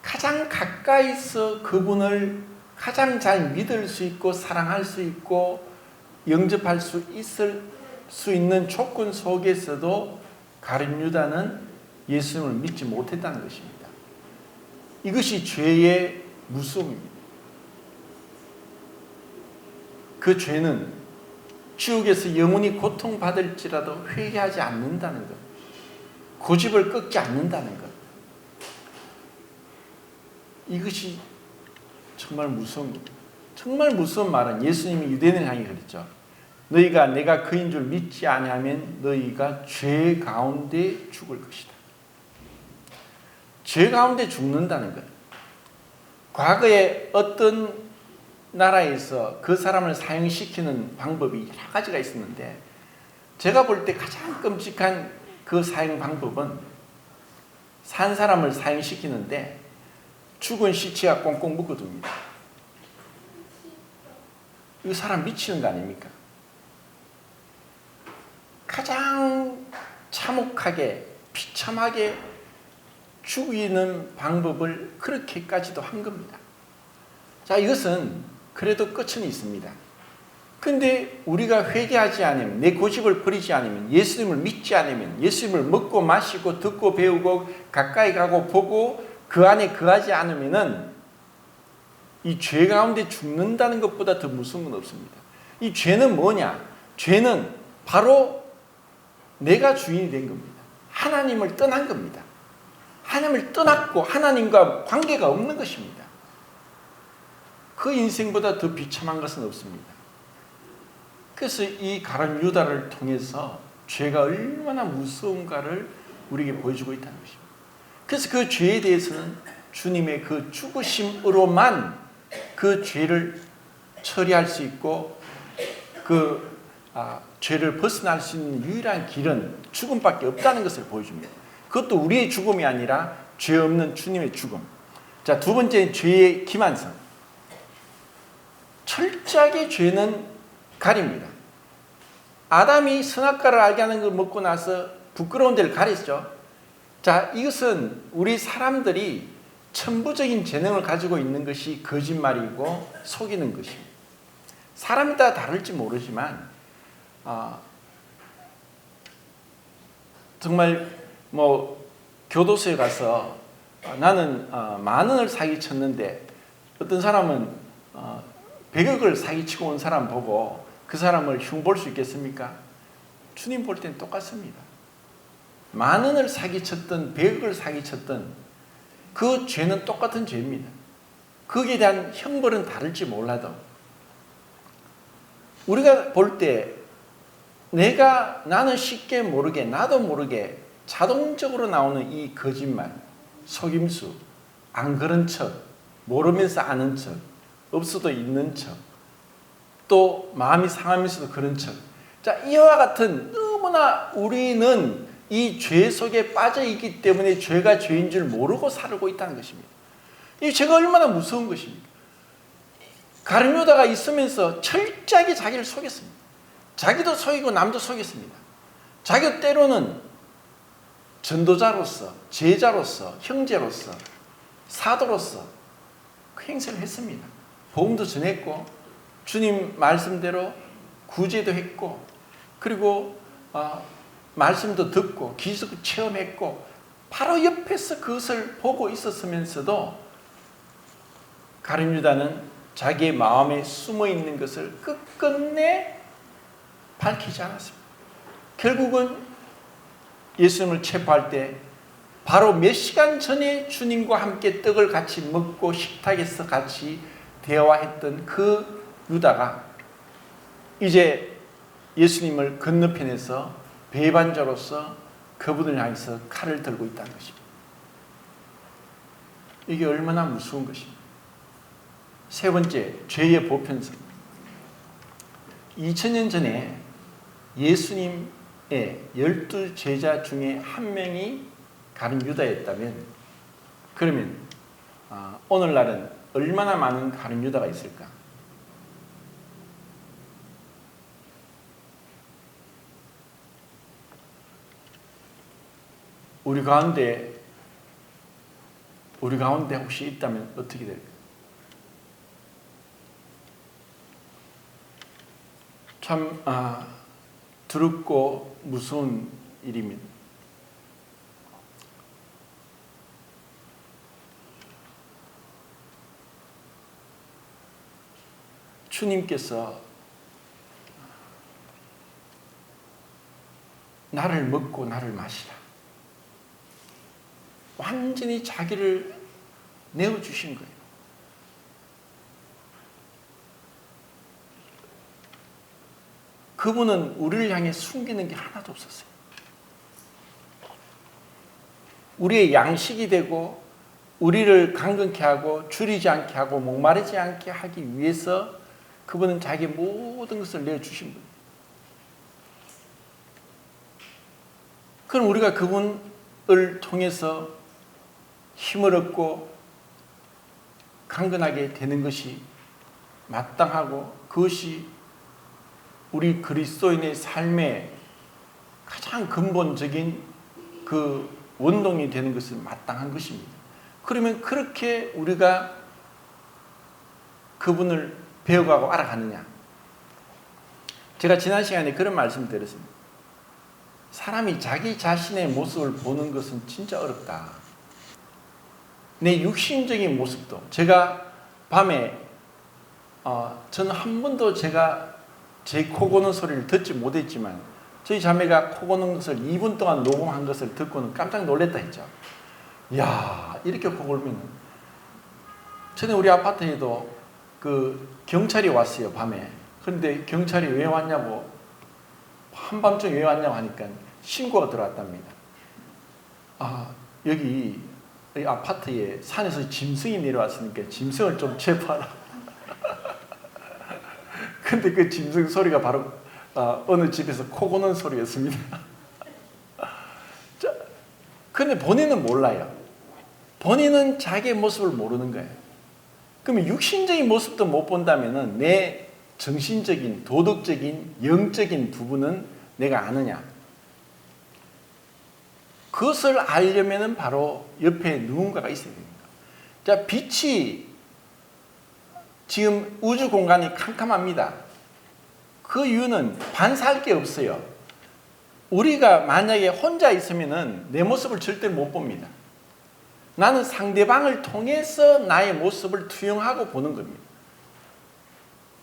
가장 가까이서 그분을 가장 잘 믿을 수 있고 사랑할 수 있고 영접할 수 있는 조건 속에서도 가룟 유다는 예수님을 믿지 못했다는 것입니다. 이것이 죄의 무서움입니다. 그 죄는 지옥에서 영원히 고통받을지라도 회개하지 않는다는 것, 고집을 꺾지 않는다는 것, 이것이 정말 무서운 겁니다. 정말 무서운 말은 예수님이 유대인을 향해 그랬죠. 너희가 내가 그인 줄 믿지 아니하면 너희가 죄 가운데 죽을 것이다. 죄 가운데 죽는다는 것. 과거에 어떤 나라에서 그 사람을 사형시키는 방법이 여러 가지가 있었는데, 제가 볼 때 가장 끔찍한 그 사형 방법은 산 사람을 사형시키는데 죽은 시체와 꽁꽁 묶어둡니다. 이 사람 미치는 거 아닙니까? 가장 참혹하게 비참하게 죽이는 방법을 그렇게까지도 한 겁니다. 자, 이것은 그래도 끝은 있습니다. 근데 우리가 회개하지 않으면, 내 고집을 버리지 않으면, 예수님을 믿지 않으면, 예수님을 먹고 마시고 듣고 배우고 가까이 가고 보고 그 안에 거하지 않으면은 이 죄 가운데 죽는다는 것보다 더 무서운 건 없습니다. 이 죄는 뭐냐? 죄는 바로 내가 주인이 된 겁니다. 하나님을 떠난 겁니다. 하나님을 떠났고 하나님과 관계가 없는 것입니다. 그 인생보다 더 비참한 것은 없습니다. 그래서 이 가룟 유다를 통해서 죄가 얼마나 무서운가를 우리에게 보여주고 있다는 것입니다. 그래서 그 죄에 대해서는 주님의 그 죽으심으로만 그 죄를 처리할 수 있고 죄를 벗어날 수 있는 유일한 길은 죽음밖에 없다는 것을 보여줍니다. 그것도 우리의 죽음이 아니라 죄 없는 주님의 죽음. 자, 두 번째는 죄의 기만성. 철저하게 죄는 가립니다. 아담이 선악과를 알게 하는 걸 먹고 나서 부끄러운 데를 가렸죠. 자, 이것은 우리 사람들이 천부적인 재능을 가지고 있는 것이 거짓말이고 속이는 것입니다. 사람에 따라 다를지 모르지만 정말 교도소에 가서 나는 10,000원을 사기쳤는데 어떤 사람은 100억을 사기치고 온 사람 보고 그 사람을 흉볼 수 있겠습니까? 주님 볼 때는 똑같습니다. 10,000원을 사기쳤든 100억을 사기쳤든 그 죄는 똑같은 죄입니다. 거기에 대한 형벌은 다를지 몰라도 우리가 볼 때 나는 쉽게 모르게 나도 모르게 자동적으로 나오는 이 거짓말, 속임수, 안 그런 척, 모르면서 아는 척, 없어도 있는 척, 또 마음이 상하면서도 그런 척. 자, 이와 같은 너무나 우리는 이 죄 속에 빠져 있기 때문에 죄가 죄인 줄 모르고 살고 있다는 것입니다. 이 죄가 얼마나 무서운 것입니까? 가룟 유다가 있으면서 철저하게 자기를 속였습니다. 자기도 속이고 남도 속였습니다. 자기도 때로는 전도자로서, 제자로서, 형제로서, 사도로서 그 행세를 했습니다. 복음도 전했고 주님 말씀대로 구제도 했고 그리고 말씀도 듣고 기적도 체험했고 바로 옆에서 그것을 보고 있었으면서도 가룟 유다는 자기의 마음에 숨어있는 것을 끝끝내 밝히지 않았습니다. 결국은 예수님을 체포할 때 바로 몇 시간 전에 주님과 함께 떡을 같이 먹고 식탁에서 같이 대화했던 그 유다가 이제 예수님을 건너편에서 배반자로서 그분을 향해서 칼을 들고 있다는 것입니다. 이게 얼마나 무서운 것입니다. 세 번째, 죄의 보편성. 2000년 전에 예수님의 12제자 중에 한 명이 가룟 유다였다면 그러면 오늘날은 얼마나 많은 가룟 유다가 있을까? 우리 가운데 혹시 있다면 어떻게 될까? 참 두렵고 무서운 일입니다. 주님께서 나를 먹고 나를 마시라. 완전히 자기를 내어주신 거예요. 그분은 우리를 향해 숨기는 게 하나도 없었어요. 우리의 양식이 되고 우리를 강건케 하고 줄이지 않게 하고 목마르지 않게 하기 위해서 그분은 자기의 모든 것을 내어주신 분이에요. 그럼 우리가 그분을 통해서 힘을 얻고 강건하게 되는 것이 마땅하고 그것이 우리 그리스도인의 삶의 가장 근본적인 그 원동이 되는 것은 마땅한 것입니다. 그러면 그렇게 우리가 그분을 배워가고 알아가느냐? 제가 지난 시간에 그런 말씀을 드렸습니다. 사람이 자기 자신의 모습을 보는 것은 진짜 어렵다. 내 육신적인 모습도 제가 밤에 저는 한 번도 제가 제 코 고는 소리를 듣지 못했지만 저희 자매가 코 고는 것을 2분 동안 녹음한 것을 듣고는 깜짝 놀랐다 했죠. 이야, 이렇게 코 골면 전에 우리 아파트에도 그 경찰이 왔어요, 밤에. 그런데 경찰이 왜 왔냐고, 한밤중에 왜 왔냐고 하니까 신고가 들어왔답니다. 여기 아파트에 산에서 짐승이 내려왔으니까 짐승을 좀 체포하라. 근데 그 짐승 소리가 바로 어느 집에서 코 고는 소리였습니다. 자, 근데 본인은 몰라요. 본인은 자기의 모습을 모르는 거예요. 그러면 육신적인 모습도 못 본다면은 내 정신적인, 도덕적인, 영적인 부분은 내가 아느냐? 그것을 알려면은 바로 옆에 누군가가 있어야 됩니다. 자, 빛이 지금 우주 공간이 캄캄합니다. 그 이유는 반사할 게 없어요. 우리가 만약에 혼자 있으면은 내 모습을 절대 못 봅니다. 나는 상대방을 통해서 나의 모습을 투영하고 보는 겁니다.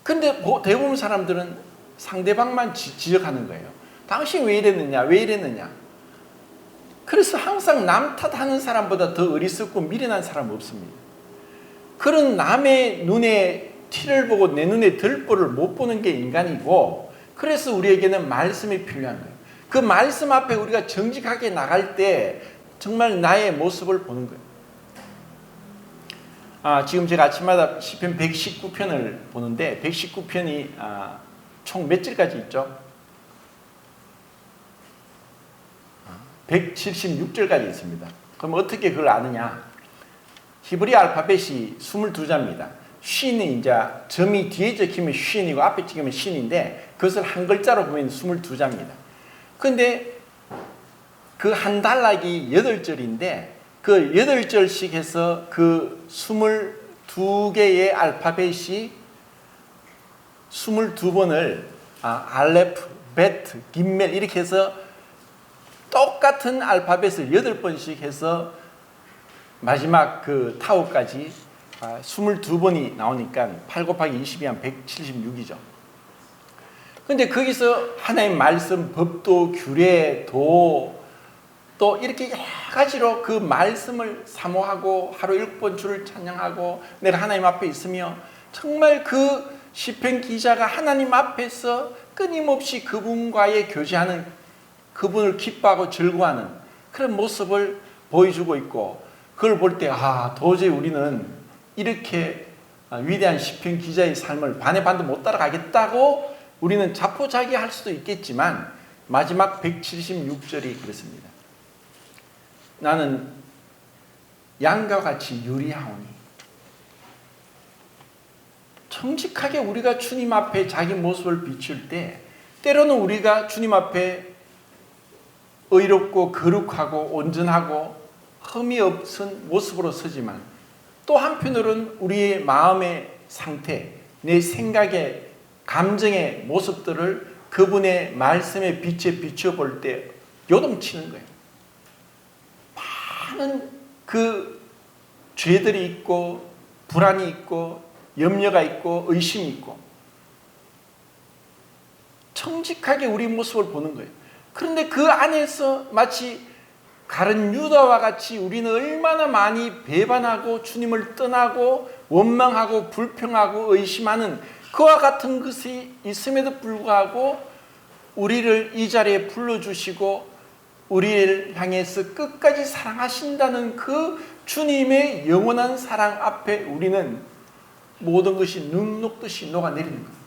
근데 대부분 사람들은 상대방만 지적하는 거예요. 당신 왜 이랬느냐? 왜 이랬느냐? 그래서 항상 남 탓하는 사람보다 더 어리석고 미련한 사람은 없습니다. 그런 남의 눈에 티를 보고 내 눈에 들보를 못 보는 게 인간이고, 그래서 우리에게는 말씀이 필요한 거예요. 그 말씀 앞에 우리가 정직하게 나갈 때 정말 나의 모습을 보는 거예요. 지금 제가 아침마다 시편 119편을 보는데 119편이 총 몇 절까지 있죠? 176절까지 있습니다. 그럼 어떻게 그걸 아느냐? 히브리 알파벳이 22자입니다. 쉰이 이제 점이 뒤에 적히면 쉰이고 앞에 찍으면 신인데 그것을 한 글자로 보면 22자입니다. 근데 그 한 단락이 8절인데 그 8절씩 해서 그 22개의 알파벳이 22번을 알레프, 베트, 김멜 이렇게 해서 똑같은 알파벳을 8번씩 해서 마지막 그 타오까지 22번이 나오니까 8 곱하기 20이 한 176이죠. 근데 거기서 하나님 말씀, 법도, 규례, 도, 또 이렇게 여러 가지로 그 말씀을 사모하고 하루 7번 주를 찬양하고 내가 하나님 앞에 있으며 정말 그 시편 기자가 하나님 앞에서 끊임없이 그분과의 교제하는, 그분을 기뻐하고 즐거워하는 그런 모습을 보여주고 있고, 그걸 볼 때 도저히 우리는 이렇게 위대한 시편 기자의 삶을 반의 반도 못 따라가겠다고 우리는 자포자기할 수도 있겠지만 마지막 176절이 그렇습니다. 나는 양과 같이 유리하오니. 정직하게 우리가 주님 앞에 자기 모습을 비출 때 때로는 우리가 주님 앞에 의롭고 거룩하고 온전하고 흠이 없은 모습으로 서지만 또 한편으로는 우리의 마음의 상태, 내 생각의 감정의 모습들을 그분의 말씀의 빛에 비춰볼 때 요동치는 거예요. 많은 그 죄들이 있고 불안이 있고 염려가 있고 의심이 있고, 정직하게 우리 모습을 보는 거예요. 그런데 그 안에서 마치 가룟 유다와 같이 우리는 얼마나 많이 배반하고 주님을 떠나고 원망하고 불평하고 의심하는 그와 같은 것이 있음에도 불구하고 우리를 이 자리에 불러주시고 우리를 향해서 끝까지 사랑하신다는 그 주님의 영원한 사랑 앞에 우리는 모든 것이 눈 녹듯이 녹아내리는 거예요.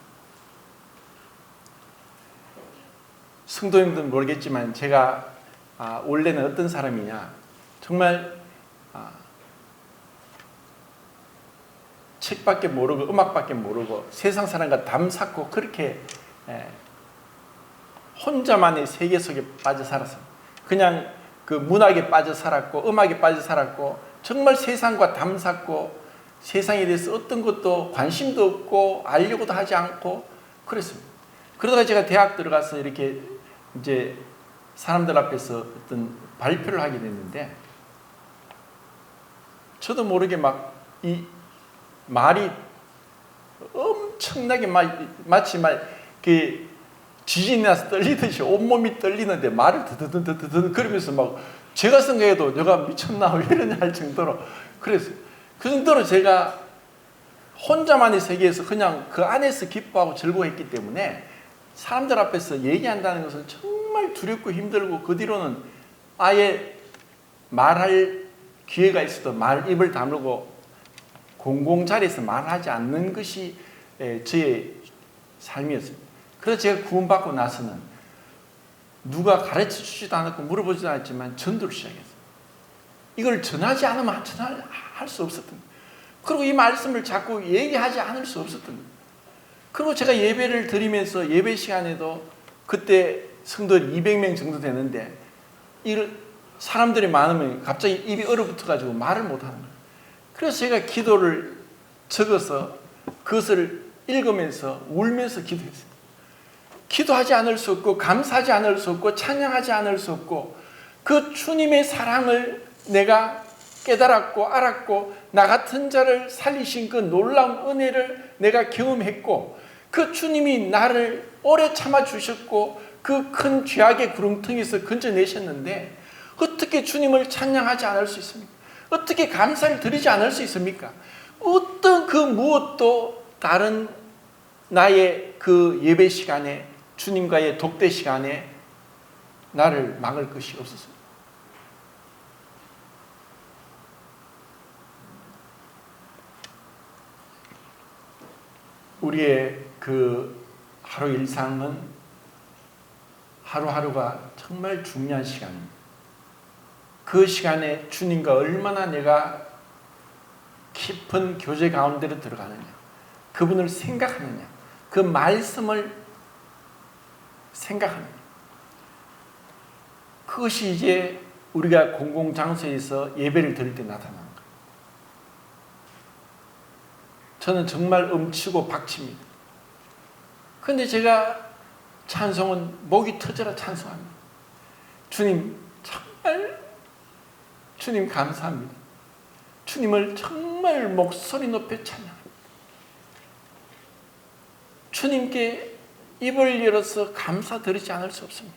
성도님들 모르겠지만 제가 원래는 어떤 사람이냐, 정말 책밖에 모르고 음악밖에 모르고 세상 사람과 담쌓고 그렇게 혼자만의 세계 속에 빠져 살았어요. 그냥 그 문학에 빠져 살았고 음악에 빠져 살았고 정말 세상과 담쌓고 세상에 대해서 어떤 것도 관심도 없고 알려고도 하지 않고 그랬습니다. 그러다가 제가 대학 들어가서 이렇게 이제 사람들 앞에서 어떤 발표를 하게 됐는데 저도 모르게 막 이 말이 엄청나게 마치 그 지진이 나서 떨리듯이 온몸이 떨리는데 말을 드드드드드 그러면서 막 제가 생각해도 내가 미쳤나 왜 이러냐 할 정도로 그랬어요. 그 정도로 제가 혼자만의 세계에서 그냥 그 안에서 기뻐하고 즐거워했기 때문에 사람들 앞에서 얘기한다는 것은 정말 두렵고 힘들고 그 뒤로는 아예 말할 기회가 있어도 입을 다물고 공공 자리에서 말하지 않는 것이 저의 삶이었습니다. 그래서 제가 구원받고 나서는 누가 가르쳐 주지도 않았고 물어보지도 않았지만 전도를 시작했어요. 이걸 전하지 않으면 전할 수 없었던 거예요. 그리고 이 말씀을 자꾸 얘기하지 않을 수 없었던 거예요. 그리고 제가 예배를 드리면서 예배 시간에도 그때 성도들 200명 정도 되는데 사람들이 많으면 갑자기 입이 얼어붙어가지고 말을 못하는 거예요. 그래서 제가 기도를 적어서 그것을 읽으면서 울면서 기도했어요. 기도하지 않을 수 없고 감사하지 않을 수 없고 찬양하지 않을 수 없고 그 주님의 사랑을 내가 깨달았고 알았고 나 같은 자를 살리신 그 놀라운 은혜를 내가 경험했고 그 주님이 나를 오래 참아주셨고 그 큰 죄악의 구렁텅이에서 건져내셨는데 어떻게 주님을 찬양하지 않을 수 있습니까? 어떻게 감사를 드리지 않을 수 있습니까? 어떤 그 무엇도 다른 나의 그 예배 시간에 주님과의 독대 시간에 나를 막을 것이 없었습니다. 우리의 그 하루 일상은 하루하루가 정말 중요한 시간입니다. 그 시간에 주님과 얼마나 내가 깊은 교제 가운데로 들어가느냐, 그분을 생각하느냐, 그 말씀을 생각하느냐, 그것이 이제 우리가 공공장소에서 예배를 드릴 때 나타나는 거예요. 저는 정말 음치고 박칩니다. 그런데 제가 찬송은 목이 터져라 찬송합니다. 주님 정말 주님 감사합니다. 주님을 정말 목소리 높여 찬양합니다. 주님께 입을 열어서 감사드리지 않을 수 없습니다.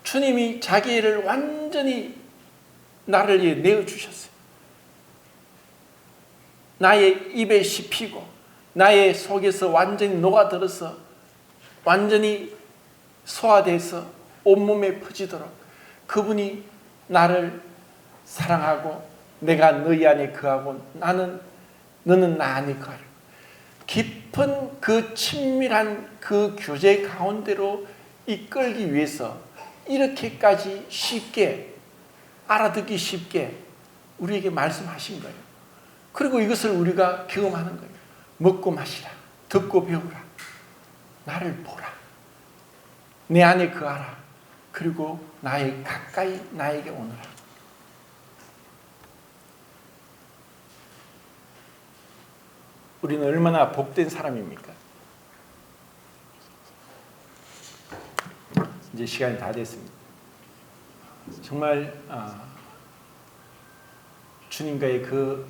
주님이 자기를 완전히 나를 위해 내어주셨어요. 나의 입에 씹히고 나의 속에서 완전히 녹아들어서 완전히 소화돼서 온몸에 퍼지도록 그분이 나를 사랑하고 내가 너희 안에 거하고 너는 나 안에 거하라. 깊은 그 친밀한 그 교제 가운데로 이끌기 위해서 이렇게까지 쉽게 알아듣기 쉽게 우리에게 말씀하신 거예요. 그리고 이것을 우리가 경험하는 거예요. 먹고 마시라. 듣고 배우라. 나를 보라. 내 안에 거하라. 그리고 가까이 나에게 오너라. 우리는 얼마나 복된 사람입니까? 이제 시간이 다 됐습니다. 정말 주님과의 그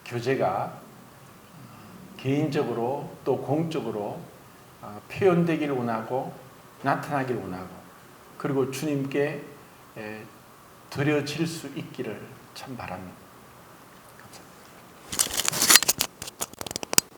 교제가 개인적으로 또 공적으로 표현되기를 원하고 나타나기를 원하고 그리고 주님께 드려질 수 있기를 참 바랍니다.